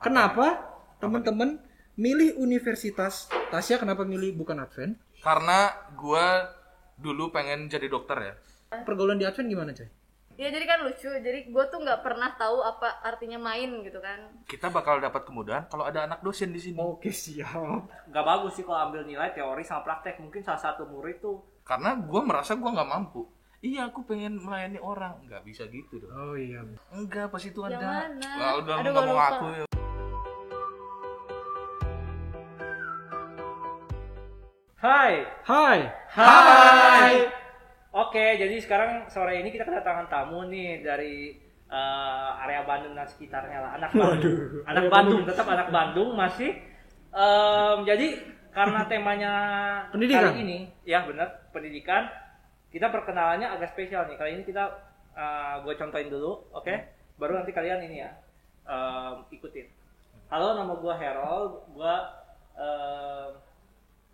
Kenapa teman-teman milih universitas Tasya? Kenapa milih bukan Advent? Karena gue dulu pengen jadi dokter ya. Pergaulan di Advent gimana, Coy? Ya jadi kan lucu, jadi gue tuh nggak pernah tahu apa artinya main gitu kan. Kita bakal dapat kemudahan kalau ada anak dosen di sini. Oke, siap. Gak bagus sih kalau ambil nilai teori sama praktek. Mungkin salah satu murid tuh Karena gue merasa gue nggak mampu. Iya, aku pengen melayani orang. Nggak bisa gitu dong. Oh iya. Enggak, pas itu Yang ada. mana? Lah, udah Aduh, nggak gua mau lupa. ngaku ya. Hai. Hai. Oke, jadi sekarang sore ini kita kedatangan tamu nih dari area Bandung dan sekitarnya lah. Anak Bandung. Anak Bandung, tetap anak Bandung masih. Jadi karena temanya Pendidikan. kali ini, ya benar, pendidikan. Kita perkenalannya agak spesial nih. Kali ini kita gue contohin dulu, oke? Baru nanti kalian ini ya ikutin. Halo, nama gue Harold. Gue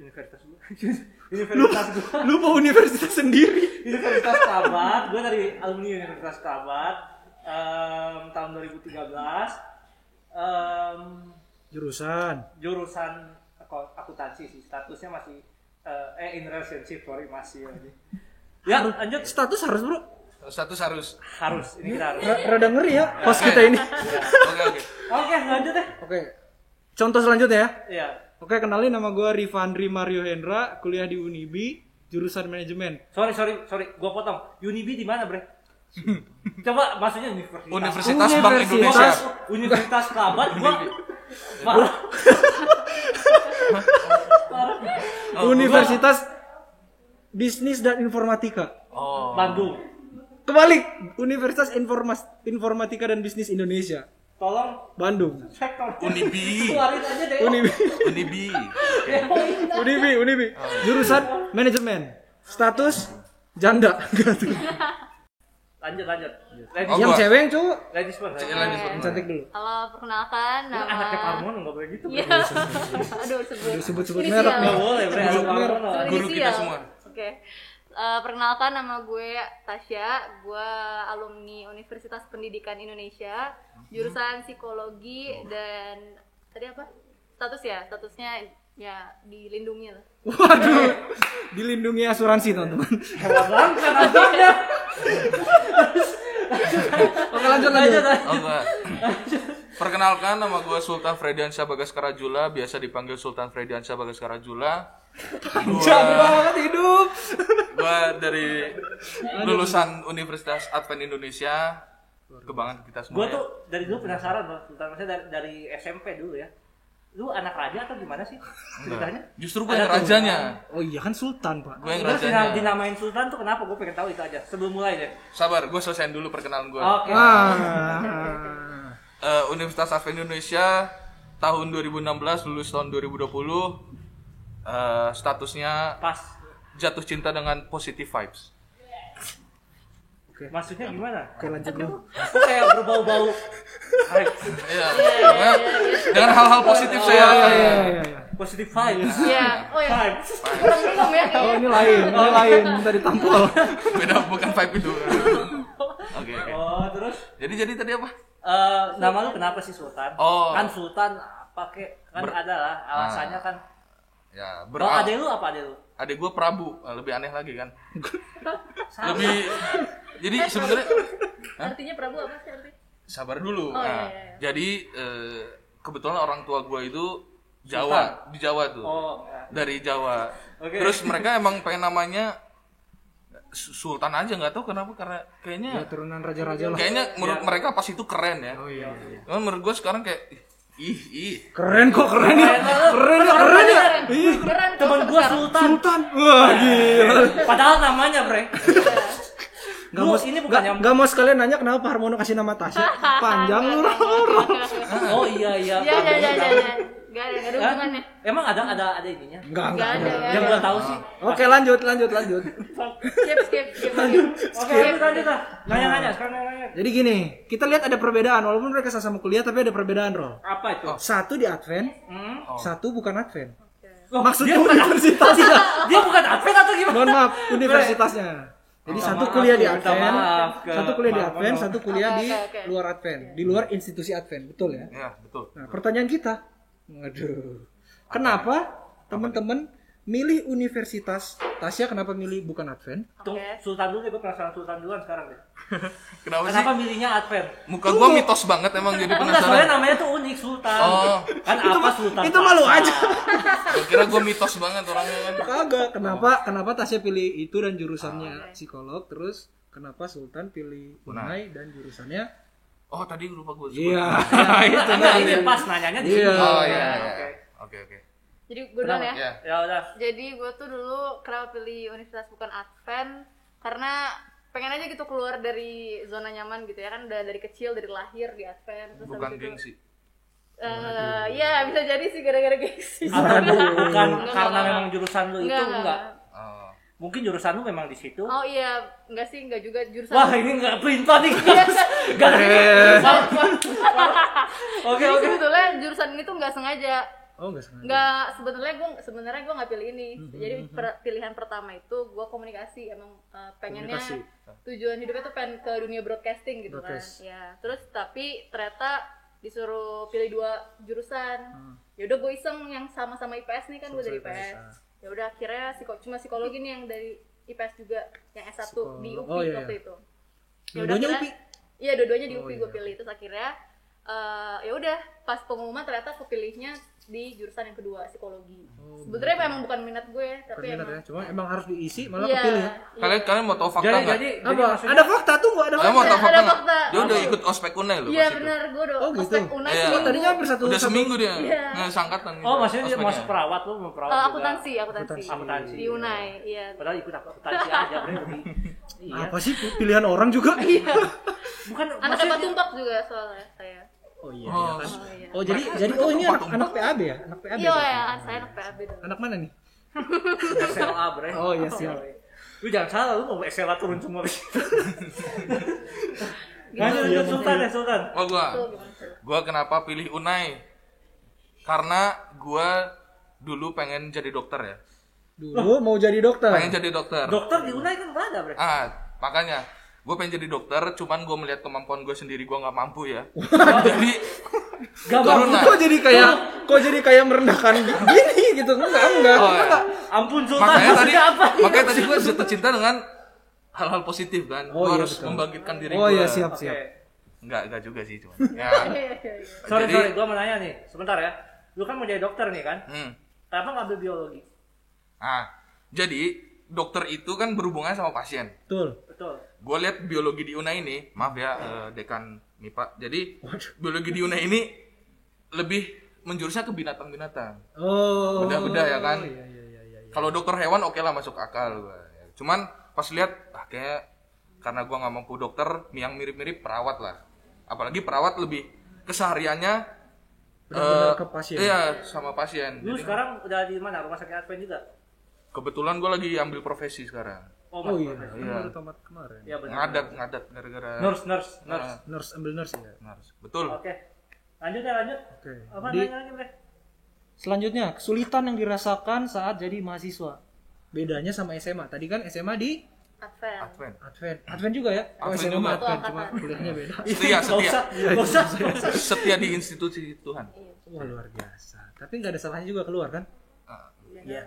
universitas gue. Universitas gue. Lupa universitas sendiri. Universitas Kabat. Gue dari alumni Universitas Kabat. Tahun 2013. Jurusan akuntansi sih. Statusnya masih in relationship, sorry, masih aja. Ya, lanjut. Status harus, Bro. Status harus. Harus, ini kita harus. Rada ngeri ya host kita ini. Oke. Oke, lanjut deh. Oke. Contoh selanjutnya ya. Iya. Oke, kenalin, nama gue Rifandri Mario Hendra, kuliah di Unibi, jurusan manajemen. Sorry, gua potong. Unibi di mana, Bre? Coba maksudnya universitas. Universitas Bank Indonesia. Universitas Kabat gua. Universitas Bisnis dan Informatika. Oh. Bandung. Kebalik, Universitas Informatika dan Bisnis Indonesia. Tolong Bandung. cek tolong. Unibi. Keluarin aja deh. Unibi. Unibi. Jurusan manajemen. Status janda. Lanjut. Oh, Yang gua. cewek, yang cowok. Ladies first. Yang cantik dulu. Halo, perkenalkan nama. Anaknya Parmon enggak boleh gitu. Iya. Aduh, Sebut-sebut Inisial. merek Enggak nih. boleh, Bre. Ada Parmon. Guru kita Inisial. semua. Oke. Perkenalkan, nama gue Tasya. Gue alumni Universitas Pendidikan Indonesia, jurusan psikologi dan tadi apa? Statusnya ya dilindungi lah. Waduh. Dilindungi asuransi, teman-teman. Hebat banget anaknya. Oke, lanjut. Oh, enggak. Perkenalkan, nama gue Sultan Frediansyah Bagaskara Jula, biasa dipanggil Sultan Frediansyah Bagaskara Jula. Jangan banget hidup. Gue dari lulusan Universitas Advent Indonesia. Kebanggaan kita semua. Gua ya. tuh dari dulu penasaran loh, Sultan, maksudnya dari SMP dulu ya. Lu anak raja atau gimana sih ceritanya? Justru gue yang rajanya. Oh iya, kan Sultan, Pak. Gue yang Terus rajanya. dinamain Sultan tuh kenapa? Gue pengen tahu itu aja. Sebelum mulai deh. Sabar, gue selesaiin dulu perkenalan gue. Oke. Universitas Advent Indonesia tahun 2016, lulus tahun 2020. Statusnya Pas. jatuh cinta dengan positive vibes. Maksudnya gimana? Oke, lanjut dulu. Kok kayak berbau-bau hype, Iya. Dengan hal-hal positif saya. Iya. positive vibes. Iya. Oh ya. Vibes. Kurang minum ya. Oh, ini lain. Minta ditampol. Beda, bukan vibe itu. Oke. Oh, terus Jadi tadi apa? nama lu kenapa sih Sultan? Oh. Kan Sultan apa kek? Kan ada lah alasannya kan. Ya, Kalau adek lu apa adek lu? Adik gue Prabu, lebih aneh lagi kan. Lebih. Jadi sebenarnya Artinya Prabu apa sih artinya? sabar dulu. Oh, Nah, iya. jadi kebetulan orang tua gue itu Jawa, di Jawa tuh. Oh. Dari Jawa. Oke. Terus mereka emang pengen namanya Sultan aja, nggak tahu kenapa, karena kayaknya Ya, turunan raja-raja lah. kayaknya menurut mereka pas itu keren ya. Oh iya. Cuman menurut gue sekarang kayak ih. Keren ya. Keren ya. Ih, Keren. Temen gua Sultan. Sultan. Wah, gila. Padahal namanya, Bre. Gak Lu mau, ini bukan yang gak mau sekalian nanya kenapa Pak Harmono kasih nama Tasya. Panjang lu. Oh iya. Ya. Gak ada hubungannya. Emang ada ininya? Enggak Gak ada. Yang gua tahu sih. Oke, lanjut. Skip. Oke, lanjut lah. Nanya-nanya, sekarang nanya. Jadi gini, kita lihat ada perbedaan. Walaupun mereka sama-sama kuliah, tapi ada perbedaan, Rol. Apa itu? Satu di Advent, Oh. satu bukan Advent. Oh, Maksudnya dia bukan universitasnya. Dia bukan Advent atau gimana? Mohon maaf, universitasnya. Jadi Minta satu maaf, kuliah di minta Advent, maaf ke satu kuliah di Bang Advent, Mono. satu kuliah di Oke. luar Advent, di luar institusi Advent, betul ya? Ya, betul. Nah, pertanyaan kita, waduh, kenapa teman-teman milih universitas? Tasya kenapa milih bukan Advent? Tuh, Oke. Sultan dulu deh, gue penasaran Sultan duluan sekarang deh. Kenapa sih? Kenapa milihnya Advent? Muka gua mitos banget emang jadi Enggak, soalnya penasaran. namanya tuh unik Sultan. Oh. Kan apa Sultan? itu malu Pasar? aja. Gua kira gua mitos banget orangnya kan. Kagak, kenapa Tasya pilih itu dan jurusannya psikolog, terus kenapa Sultan pilih Unai dan jurusannya? Oh, tadi lupa gua sebut. Iya, Itu tadi pas nanyanya di sini. Iya. Oh iya. Oke. Oke. Jadi gue duluan ya. Ya. Ya udah. Jadi gue tuh dulu kenapa pilih universitas bukan Advent karena pengen aja gitu keluar dari zona nyaman gitu ya kan, udah dari kecil dari lahir di Advent terus Bukan habis itu gengsi. ya bisa jadi sih gara-gara gengsi. Atau bukan Enggak, karena enggak. memang jurusan lu itu enggak. Oh. Mungkin jurusan lu memang di situ. Oh iya, enggak sih, enggak juga jurusan. Wah, ini enggak pelintah nih. Enggak ada. Oke, Jadi oke. sebetulnya jurusan ini tuh enggak sengaja. Oh nggak sengaja. Enggak, sebenarnya gue nggak pilih ini. Jadi pilihan pertama itu gue komunikasi, emang pengennya Komunikasi. tujuan hidupnya tuh pengen ke dunia broadcasting gitu Broadcast. kan. Ya, terus tapi ternyata disuruh pilih 2 jurusan. Ya udah gue iseng yang sama-sama IPS nih kan, gue dari Sama-sama IPS. Ya udah akhirnya cuma psikologi nih yang dari IPS juga, yang S1 di UPI Oh, iya, waktu iya. itu. Ya udah Dua-duanya akhirnya- UPI? Iya, dua-duanya di Oh, UPI iya. gue pilih. Terus akhirnya ya udah pas pengumuman ternyata kepilihnya di jurusan yang kedua, psikologi. Sebenarnya memang bukan minat gue, tapi Minat emang ya, cuma emang harus diisi malah iya, kepilih ya. iya. Kalian mau tahu fakta Jadi nggak? jadi Apa? maksudnya- Ada fakta tuh nggak ada Kalian mau fakta? tahu Ada fakta nggak? fakta. Dia udah Apa? ikut ospek Unai loh. Iya pas itu. benar, gue udah Oh, gitu. ospek Unai Iya. seminggu. Oh, tadinya hampir satu Udah seminggu dia. Iya. Nggak sangkatan. Oh, maksudnya dia ospeknya. masuk perawat lu mau perawat. juga. Akuntansi. Akuntansi. Di Unai, iya. Padahal ikut akuntansi aja, Bre. Iya. Apa sih pilihan orang juga? Iya. Bukan Anak maksudnya- apa tumpak juga soalnya saya. Oh iya. Oh, Kan. Oh iya. Oh jadi ini anak PAB ya? Anak PAB. Iya, berarti? ya, saya anak PAB dulu. Anak mana nih? SLA, Bre. Oh iya siap. Lu jangan salah, lu mau SLA turun semua. Lanjut Sultan ya, Sultan. Oh gua. Tuh gimana sih? Gua kenapa pilih Unai? Karena gua dulu pengen jadi dokter ya. Dulu mau jadi dokter. Pengen jadi dokter. Dokter di Unai kan nggak ada, Bre. Makanya gue pengen jadi dokter, cuman gue melihat kemampuan gue sendiri gue nggak mampu ya. Jadi Gak Corona. Kok jadi kayak merendahkan gini gitu? Enggak. Oh, ya. Ampun Sultan, makanya tadi maksudnya apa? makanya tadi gue jatuh cinta dengan hal-hal positif kan. Oh, Gue iya, harus betul. membangkitkan diri Oh gue. iya siap. Oke. Enggak juga sih cuman. Ya. Iya, iya, iya. Sorry, Jadi- gua mau nanya nih. Sebentar ya. Lu kan mau jadi dokter nih kan? Hmm. Kenapa ngambil biologi? Jadi dokter itu kan berhubungan sama pasien. Betul. Betul. Gue lihat biologi di Unai ini, maaf ya dekan MIPA. Jadi biologi di Unai ini lebih menjurusnya ke binatang-binatang. Oh. Beda-beda ya kan. Iya. Kalau dokter hewan oke lah masuk akal gua. Cuman pas lihat kayak karena gua nggak mampu dokter, yang mirip-mirip perawat lah. Apalagi perawat lebih kesehariannya Benar-benar ke pasien. Iya, sama pasien. Lu Jadi, sekarang udah di mana? Rumah sakit Advent juga? kebetulan gua lagi ambil profesi sekarang. Oh masih iya. profesi. Iya. Baru tamat kemarin. Iya benar. Ngadat gara-gara Nurse. Nurse ambil nurse ya. Nurse. Betul. Oke. Lanjut. Oke. Apa Jadi nanya lagi, Bre? selanjutnya kesulitan yang dirasakan saat jadi mahasiswa. Bedanya sama SMA. Tadi kan SMA di Advent. Advent. Advent juga ya? Oh, Advent SMA juga. Advent Satu cuma angkatan. kuliahnya beda. Nggak usah. Setia di institusi Tuhan. Wah luar biasa. Tapi nggak ada salahnya juga keluar kan? Iya.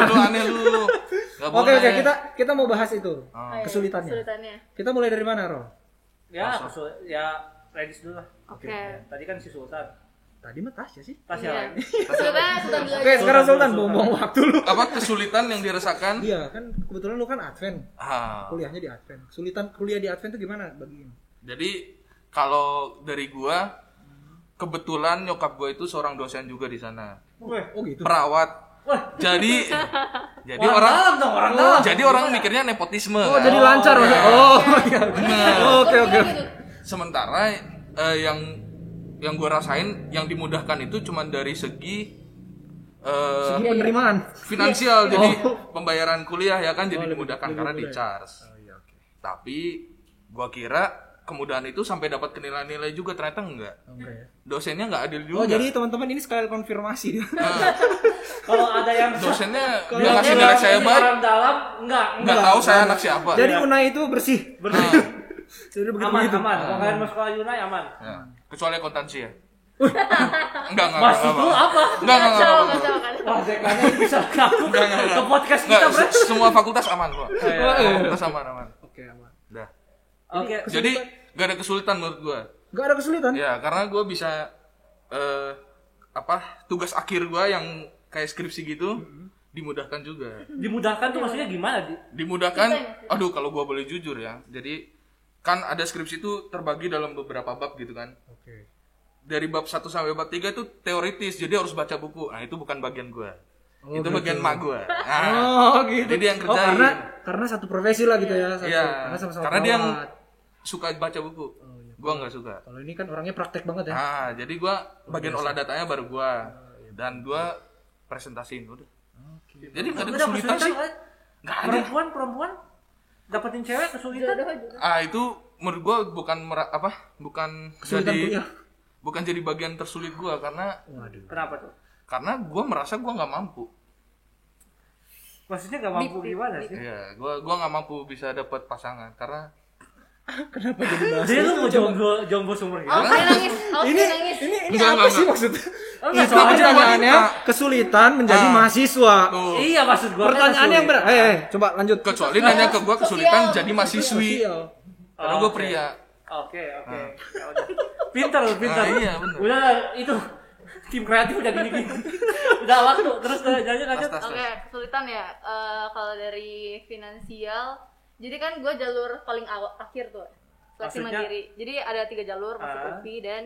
Aneh lu. Nggak Oke boleh. kita mau bahas itu. Oh. Iya, Kesulitannya. Kesulitannya. Kita mulai dari mana, Ro? Ya, ya Redis dulu lah. Oke. Tadi kan si Sultan. Tadi mah Tasya sih. Tas Iya. ya. Kesulitannya sudah belajar. Oke, sekarang Sultan Sultan. buang waktu lu. Apa kesulitan yang dirasakan? Iya, kan kebetulan lu kan Advent. Kuliahnya di Advent. Kesulitan kuliah di Advent itu gimana bagiin? Jadi kalau dari gua kebetulan nyokap gua itu seorang dosen juga di sana. Weh. Oh gitu. Perawat. Wah. Jadi Orang dalam dong, orang dalam. jadi orang mikirnya nepotisme. Oh, kan? jadi lancar maksudnya. Oh, iya. Bener. Oke. Sementara yang gua rasain yang dimudahkan itu cuman dari segi Segi penerimaan. finansial. Jadi Oh. pembayaran kuliah ya kan jadi lebih- dimudahkan lebih karena mudah di ya? charge. Oh iya, oke. Tapi gua kira kemudahan itu sampai dapat nilai-nilai juga, ternyata enggak. Enggak ya. Dosennya enggak adil juga. Oh, jadi teman-teman ini sekali konfirmasi. Kalau ada yang dosennya Kalau dia ngasih ada nilai yang saya baik, orang dalam enggak tahu saya anak siapa. Jadi Iya. Unai itu bersih. Nah, Jadi begitu aman begitu. aman. Kalau kalian masuk sekolah Yunai aman. ya. Kecuali akuntansi ya. Enggak. Maksud lu apa? Enggak. Kacau kan. Wah, kayaknya ini bisa gabung ke podcast kita, Enggak, Bre. semua fakultas aman kok. Iya. Fakultas aman. Oke, aman. Udah. Oke. Jadi enggak ada kesulitan menurut gua. Enggak ada kesulitan. Ya, karena gua bisa tugas akhir gua yang kayak skripsi gitu dimudahkan juga. Dimudahkan tuh maksudnya gimana, Di? Dimudahkan, aduh kalau gua boleh jujur ya. Jadi kan ada skripsi itu terbagi dalam beberapa bab gitu kan. Oke. Dari bab 1 sampai bab 3 itu teoritis, jadi harus baca buku. Nah, itu bukan bagian gua. Oh, itu gitu. bagian mak gua. Nah, Oh, gitu. jadi dia yang kerjain. Karena satu profesi lah gitu ya. Satu. Iya. Karena sama-sama Karena dia yang perawat. suka baca buku. Oh, iya. Gua nggak suka. Kalau ini kan orangnya praktek banget ya. Nah, jadi gua bagian olah datanya baru gua. Dan gua presentasiin udah. Oke. Jadi nggak ada Udah, kesulitan sih. kan? Nggak ada. Perempuan dapetin cewek kesulitan. Ah, itu menurut gua bukan bukan Kesulitan jadi kuliah. bukan jadi bagian tersulit gua karena Waduh. Kenapa tuh? gua merasa gua nggak mampu. Maksudnya nggak mampu gimana sih? Iya, gua nggak mampu bisa dapat pasangan karena Kenapa jadi bahas Dia itu? lu mau jomblo sumber hidup? Aku nangis. Aku Ini nangis. ini Enggak, apa enggak, sih enggak. maksudnya? Enggak, Itu soalnya pertanyaannya wanita. kesulitan menjadi Ah. mahasiswa. tuh, Iya, maksud gua. Pertanyaannya yang berat. Coba lanjut. kecuali nanya ke gua kesulitan Sosial. jadi mahasiswi. Sosial. Karena gua pria. Oke. Ya udah. Pintar. Ah, iya, bener. Udah itu tim kreatif udah gini. Udah waktu terus lanjut. Tas. Oke, kesulitan ya. Kalau dari finansial, jadi kan gue jalur paling akhir tuh, seleksi Maksudnya? mandiri. Jadi ada 3 jalur, masuk Ah. UPI dan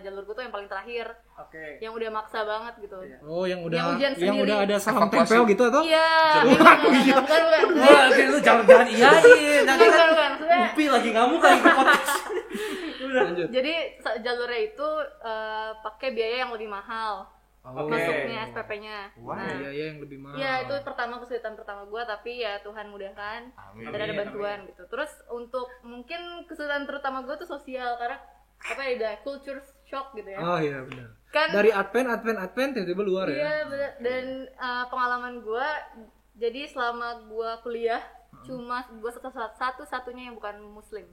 jalur gue tuh yang paling terakhir, Oke. yang udah maksa banget gitu. Iya. Oh, yang udah Yang ujian yang sendiri. udah ada saham Evakuasi. tempel gitu atau? Iya, Waduh, bukan. Wah, lu jangan iyain. Nanti kan Bukan, maksudnya. Upi lagi ngamuk lagi ke podcast. Udah. Lanjut. Jadi jalurnya itu pakai biaya yang lebih mahal. Oh, Masuknya SPP-nya. Wah, Nah, biaya yang lebih mahal. iya itu kesulitan pertama gue, tapi ya Tuhan mudahkan. Amin. Dan ada Amin, bantuan gitu. Terus untuk mungkin kesulitan terutama gue tuh sosial, karena apa ya, udah culture shock gitu ya. Oh iya benar. Kan Dari Advent tiba-tiba luar ya. iya bener. Dan pengalaman gue, jadi selama gue kuliah cuma gue satu-satunya yang bukan muslim.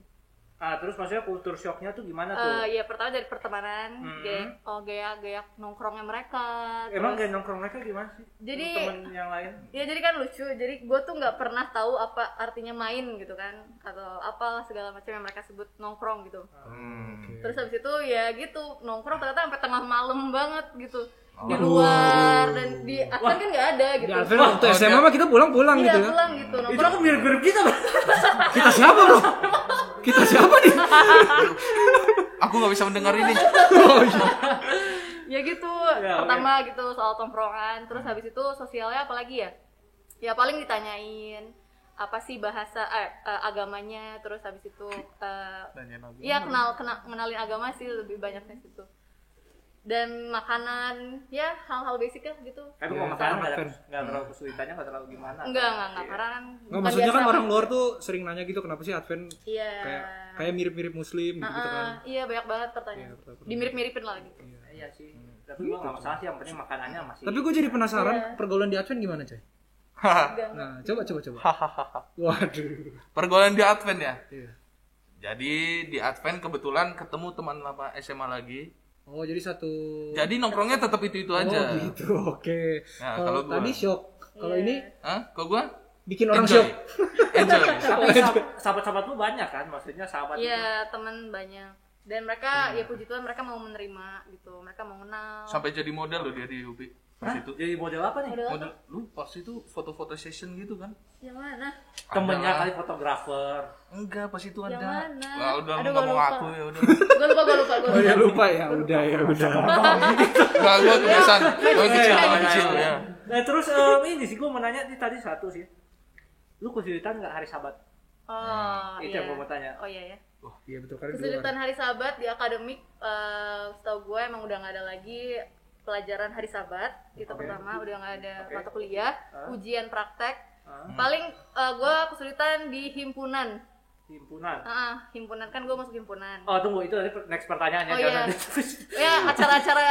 Terus maksudnya kultur shocknya tuh gimana tuh? Ya pertama dari pertemanan, gaya nongkrongnya mereka. Emang terus- gaya nongkrong mereka gimana sih? Jadi- temen yang lain? Ya jadi kan lucu, jadi gue tuh nggak pernah tahu apa artinya main gitu kan, atau apalah segala macam yang mereka sebut nongkrong gitu. Terus habis itu ya gitu, nongkrong ternyata sampai tengah malam banget gitu, di luar dan di Advent kan nggak ada Di gitu. Advent waktu SMA mah kita pulang-pulang Iya gitu ya. pulang gitu, Itu nongkrong. aku mirip-mirip kita, Bang. Kita siapa, Bro? Kita siapa nih? Aku nggak bisa mendengar ini. Ya gitu, Ya, pertama gitu soal tongkrongan, terus habis itu sosialnya apalagi ya? Ya paling ditanyain apa sih bahasa agamanya, terus habis itu iya kenalin agama sih lebih banyaknya situ. Dan makanan, ya hal-hal basic lah gitu. Tapi kalau makanan nggak terlalu kesulitannya, nggak terlalu gimana. Enggak, karena kan Nggak, bukan maksudnya kan biasa. orang luar tuh sering nanya gitu kenapa sih Advent Iya. kayak mirip-mirip muslim gitu kan. Iya banyak banget pertanyaan. Iya, betul. Dimirip-miripin lah gitu. Iya sih. Tapi gua nggak masalah sih, yang penting makanannya masih. Tapi gue jadi penasaran Iya. pergaulan di Advent gimana, Coy? Enggak. Nah, coba. Waduh. Pergaulan di Advent ya. Iya. Jadi di Advent kebetulan ketemu teman lama SMA lagi. Oh, jadi satu. Jadi nongkrongnya tetap itu Oh, aja. gitu. Oke. Nah, Kalau kalau gua- tadi shock. Kalau Iya. ini Hah? Kok gua? bikin orang Enjoy. shock. Enjoy. Tapi sahabat-sahabat lu banyak kan, maksudnya sahabat lu. Iya, teman banyak. Dan mereka ya puji Tuhan mereka mau menerima gitu. Mereka mau kenal. Sampai jadi model loh dia di UPI. Pas Hah? itu. Jadi model apa nih? Model apa? Model lu pas itu foto-foto session gitu kan? Yang mana? Temennya Ada. kali fotografer. Enggak, pas itu Yang ada. mana? Lah udah Aduh, enggak gua mau lupa. ngaku ya udah. Gue lupa. Oh, ya lupa ya. Udah. Enggak, gua kebiasaan. Gua kecil ya. Nah terus ini sih gue mau nanya nih tadi satu sih. Lu kesulitan nggak hari Sabat? Oh, Itu iya. yang gua mau tanya. Oh iya ya. Iya betul kan di luar. Kesulitan hari Sabat di akademik, setahu gue emang udah nggak ada lagi pelajaran hari Sabat. Itu pertama, udah nggak ada mata kuliah, ujian praktek. Paling gue kesulitan di himpunan. Himpunan. Himpunan kan gue masuk himpunan. Oh tunggu, itu nanti next pertanyaannya. Oh iya. Ya acara-acara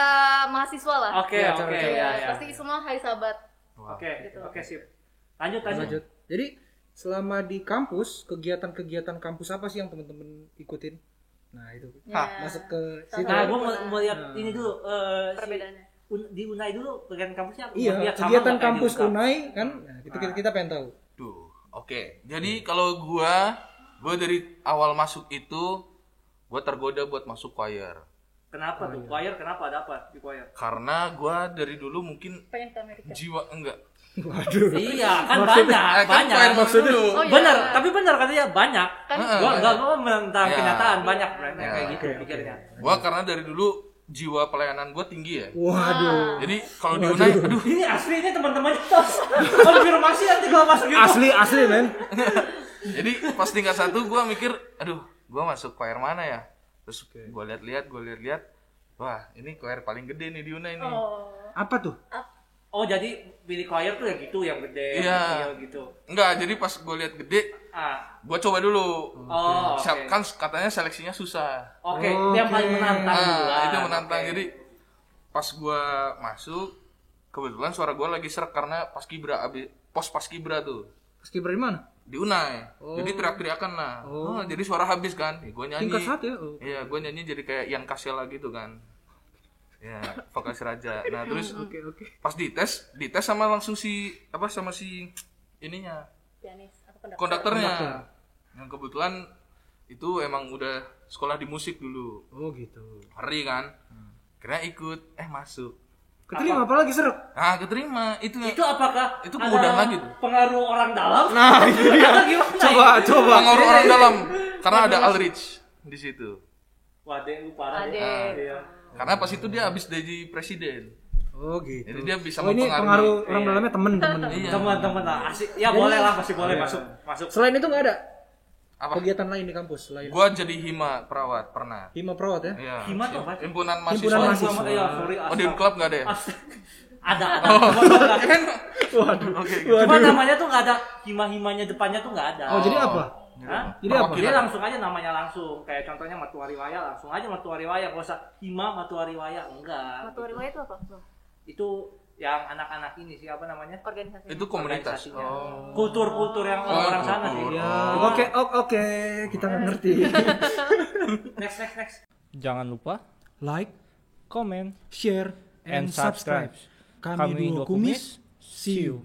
mahasiswa lah. Oke, ya. Pasti semua Hai Sahabat. Oke, sip. Lanjut. Jadi selama di kampus, kegiatan-kegiatan kampus apa sih yang teman-teman ikutin? Nah itu masuk ke situ. Nah, gue mau lihat ini dulu perbedaannya. Di Unai dulu kegiatan kampusnya. Iya, kegiatan kampus Unai kan. Nah, itu kita pengen tahu. Oke. Jadi kalau gue dari awal masuk itu gue tergoda buat masuk choir. Kenapa tuh? Choir kenapa, ada apa di choir? Karena gue dari dulu mungkin Pengen ke Amerika. jiwa enggak. Waduh. Iya, kan banyak. Choir maksudnya. Oh, iya. Bener, tapi bener katanya banyak. Kan Gua menentang Ya. kenyataan banyak kayak Ya. gitu pikirnya. Gue karena dari dulu jiwa pelayanan gue tinggi ya. Waduh. Jadi kalau di Unai, aduh. Ini aslinya teman-temannya tos konfirmasi nanti kalau masuk gitu. Asli men. Jadi pas tingkat 1 gue mikir, aduh, gue masuk choir mana ya? Terus gue lihat, wah ini choir paling gede nih di Unai nih. Apa tuh? Oh jadi pilih choir tuh ya gitu, yang gede, Iya. kecil gitu. Enggak, jadi pas gue lihat gede, gue coba dulu. Oh, oke. Kan katanya seleksinya susah. Oke, itu yang paling menantang dulu lah. Itu menantang. Oke. Jadi pas gue masuk, kebetulan suara gue lagi serak karena pos paskibra tuh Paskibra di mana? di Unai. Jadi teriak-teriakan lah. Jadi suara habis kan. Gue nyanyi. Tingkat 1 ya? Iya, gue nyanyi jadi kayak Ian Kasela gitu kan. Ya, vokalis raja. Nah, terus Oke. pas dites sama langsung si ininya, pianis atau konduktornya. Yang kebetulan itu emang udah sekolah di musik dulu. Oh gitu. Hari kan. Kira ikut, masuk. Keterima apalagi serak? Nah, keterima. Itu apakah itu kemudahan lagi tuh. pengaruh orang dalam? Nah, itu dia. Coba. Pengaruh orang dalam karena ada Alrich di situ. Waduh, parah. Ade. Iya. Karena pas itu dia habis jadi presiden. Oh gitu. Jadi dia bisa ini mempengaruhi. pengaruh orang dalamnya temen-temen. Iya. Teman-teman lah, asik. Ya boleh lah, masih boleh masuk. Selain itu nggak ada Apa? kegiatan lain di kampus selain Gua jadi hima perawat pernah. Hima Perawat ya? Iya. Hima tuh apa? Himpunan mahasiswa. Himpunan mahasiswa. Iya, sorry. Oh, di klub enggak ada ya? Ada. Waduh. Oke. Cuma namanya tuh nggak ada, hima-himanya depannya tuh nggak ada. Oh jadi apa? Hah? Jadi apa? Dia langsung aja namanya langsung. Kayak contohnya Matuari Waya, langsung aja Matuari Waya. Nggak usah hima Matuari Waya, enggak. Matuari Waya itu apa? Itu yang anak-anak ini siapa namanya? Organisasi. Itu komunitas. Organisasinya. Kultur-kultur yang orang sana sih. kultur. Ya, oke, kita nggak ngerti. Next. Jangan lupa Like, komen share, and and subscribe. Kami Dua Kumis. See you.